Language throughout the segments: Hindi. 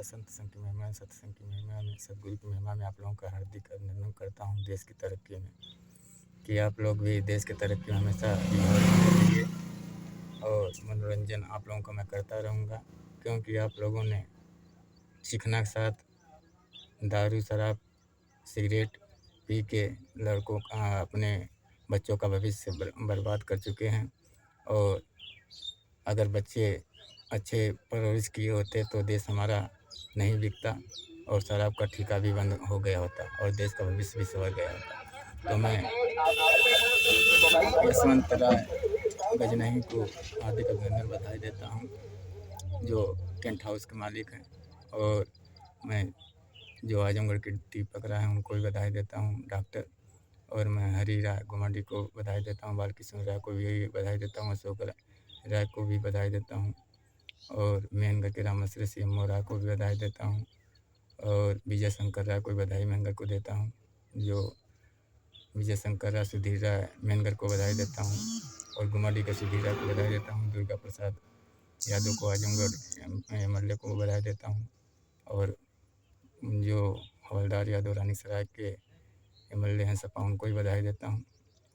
माता संत संग की महिमा, सत्संग की महिमा में, सदगुरु की महिमा में आप लोगों का हार्दिक अभिनंदन करता हूँ देश की तरक्की में, कि आप लोग भी देश की तरक्की में हमेशा बने रहिए और मनोरंजन आप लोगों का मैं करता रहूँगा, क्योंकि आप लोगों ने चिकना के साथ दारू शराब सिगरेट पी के लड़कों का अपने बच्चों का भविष्य बर्बाद कर चुके हैं। और अगर बच्चे अच्छे परवरिश किए होते तो देश हमारा नहीं बिकता और शराब का ठेका भी बंद हो गया होता और देश का भविष्य भी संवर गया होता। तो मैं यशवंत राय गजनही को हार्दिक अभिनंदन बधाई देता हूँ, जो टेंट हाउस के मालिक हैं, और मैं जो आजमगढ़ के दीपक राय हैं उनको भी बधाई देता हूँ डॉक्टर, और मैं हरी राय गुमाडी को बधाई देता हूँ, बालकृष्ण राय को भी बधाई देता हूँ, अशोक राय को भी बधाई देता हूँ, और मेहनगढ़ के रामश्री CMO राय को भी बधाई देता हूँ, और विजय शंकर राय को भी बधाई मेहनगढ़ को देता हूँ, जो विजय शंकर राय सुधीर राय मेहनगढ़ को बधाई देता हूँ, और गुमाडी के सुधीर राय को बधाई देता हूँ, दुर्गा प्रसाद यादव को आजमगढ़ MLA को बधाई देता हूँ, और जो हवलदार यादव रानी सराय के MLA हैं सपा उनको भी बधाई देता हूँ,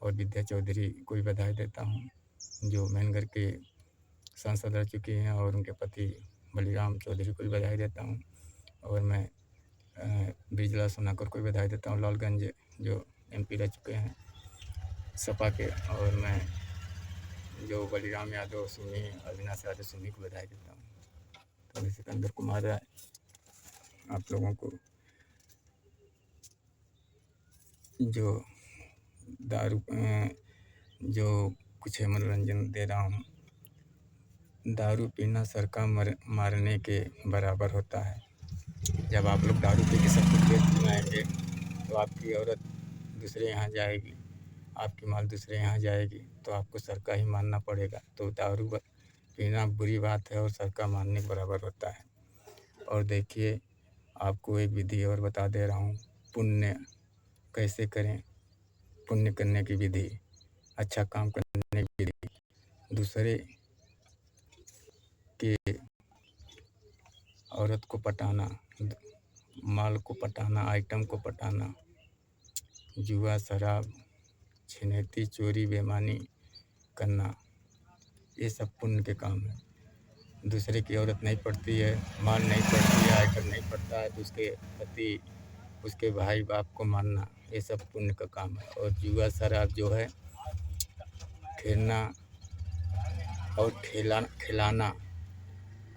और विद्या चौधरी को भी बधाई देता हूँ, जो मेहनगढ़ के सांसद रह चुकी हैं, और उनके पति बलिराम चौधरी को भी बधाई देता हूँ, और मैं ब्रिजलाल सोनाकर को भी बधाई देता हूँ, लालगंज जो MP रह चुके हैं सपा के, और मैं जो बलिराम यादव सुन्नी अविनाश यादव सुन्नी को बधाई देता हूँ। तो मैं सिकंदर कुमार राय आप लोगों को जो दारू जो कुछ है मनोरंजन दे रहा हूँ। दारू पीना सर का मारने के बराबर होता है। जब आप लोग दारू पी के सब कुछ बेच आएंगे तो आपकी औरत दूसरे यहाँ जाएगी, आपकी माल दूसरे यहाँ जाएगी, तो आपको सर का ही मानना पड़ेगा। तो दारू पीना बुरी बात है और सर का मानने के बराबर होता है। और देखिए, आपको एक विधि और बता दे रहा हूँ, पुण्य कैसे करें, पुण्य करने की विधि, अच्छा काम करने की विधि, दूसरे के औरत को पटाना, माल को पटाना, आइटम को पटाना, जुआ शराब छिनैती चोरी बेईमानी करना, ये सब पुण्य के काम है। दूसरे की औरत नहीं पड़ती है, माल नहीं पड़ती है, आइटम नहीं पड़ता है, तो उसके पति उसके भाई बाप को मारना, ये सब पुण्य का काम है। और जुआ शराब जो है खेलना और खिलाना,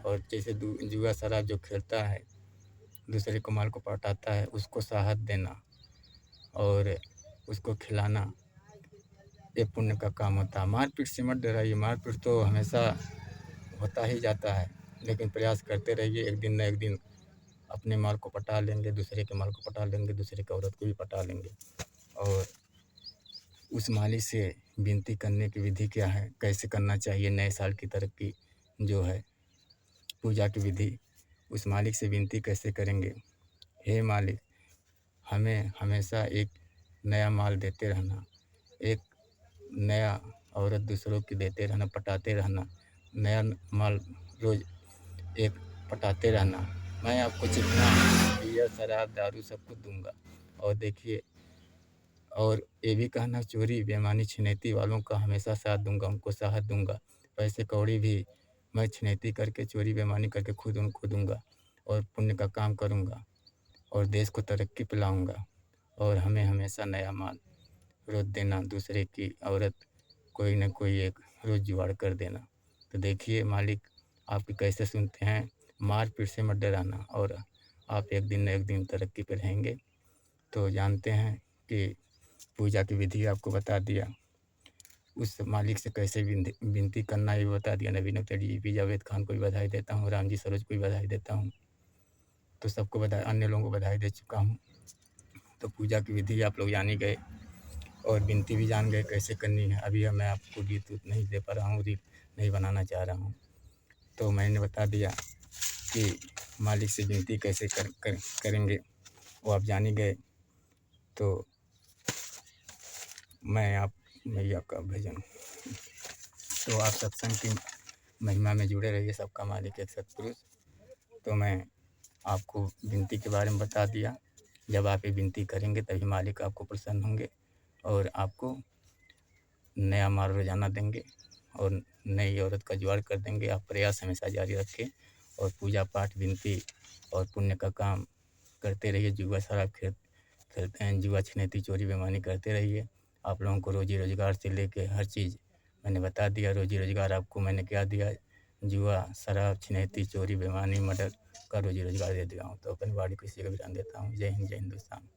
और जैसे जुआ शराब जो खेलता है दूसरे को माल को पटाता है उसको साहस देना और उसको खिलाना, ये पुण्य का काम होता है। मारपीट से मत डराइए, मारपीट तो हमेशा होता ही जाता है, लेकिन प्रयास करते रहिए, एक दिन न एक दिन अपने माल को पटा लेंगे, दूसरे के माल को पटा लेंगे, दूसरे की औरत को भी पटा लेंगे। और उस मालिक से विनती करने की विधि क्या है, कैसे करना चाहिए, नए साल की तरक्की जो है पूजा की विधि, उस मालिक से विनती कैसे करेंगे, हे मालिक हमें हमेशा एक नया माल देते रहना, एक नया औरत दूसरों की देते रहना, पटाते रहना, नया माल रोज़ एक पटाते रहना। मैं आपको जितना बियर शराब दारू सब कुछ दूंगा। और देखिए, और ये भी कहना, चोरी बेईमानी छिनैती वालों का हमेशा साथ दूंगा, उनको साहस दूंगा। पैसे कौड़ी भी मैं छिनैती करके चोरी बेईमानी करके खुद उनको दूंगा और पुण्य का काम करूंगा और देश को तरक्की पे लाऊंगा। और हमें हमेशा नया माल रोज़ देना, दूसरे की औरत कोई न कोई एक रोज़ जुगाड़ कर देना। तो देखिए मालिक आपकी कैसे सुनते हैं, मार पीट से मत डराना और आप एक दिन न एक दिन तरक्की पे रहेंगे। तो जानते हैं कि पूजा की विधि आपको बता दिया, उस मालिक से कैसे विनती करना ये बता दिया। नवीन अख्तर जी, जावेद खान को भी बधाई देता हूँ, रामजी सरोज को भी बधाई देता हूँ, तो सबको बधाई, अन्य लोगों को बधाई दे चुका हूँ। तो पूजा की विधि आप लोग जान ही गए और विनती भी जान गए कैसे करनी है। अभी मैं आपको गीत उत नहीं दे पा रहा हूँ, रील नहीं बनाना चाह रहा हूँ, तो मैंने बता दिया कि मालिक से विनती कैसे करेंगे, वो आप जान ही गए। तो मैं आप मैया का भजन, तो आप सत्संग की महिमा में जुड़े रहिए, सबका मालिक एक सतपुरुष। तो मैं आपको विनती के बारे में बता दिया। जब आप ये विनती करेंगे तभी मालिक आपको प्रसन्न होंगे और आपको नया माल रोज़ाना देंगे और नई औरत का जुगाड़ कर देंगे। आप प्रयास हमेशा जारी रखें और पूजा पाठ, विनती और पुण्य का काम करते रहिए। जुआ शराब खेलते हैं, जुआ छिनैती चोरी बेईमानी करते रहिए। आप लोगों को रोज़ी रोज़गार से लेके हर चीज़ मैंने बता दिया। रोज़ी रोज़गार आपको मैंने क्या दिया, जुआ, शराब, छिनैती, चोरी, बेईमानी, मर्डर का रोज़ी रोज़गार दे दिया हूँ। तो अपनी वाणी को इसी का विराम देता हूँ। जय हिंद, जय हिंदुस्तान।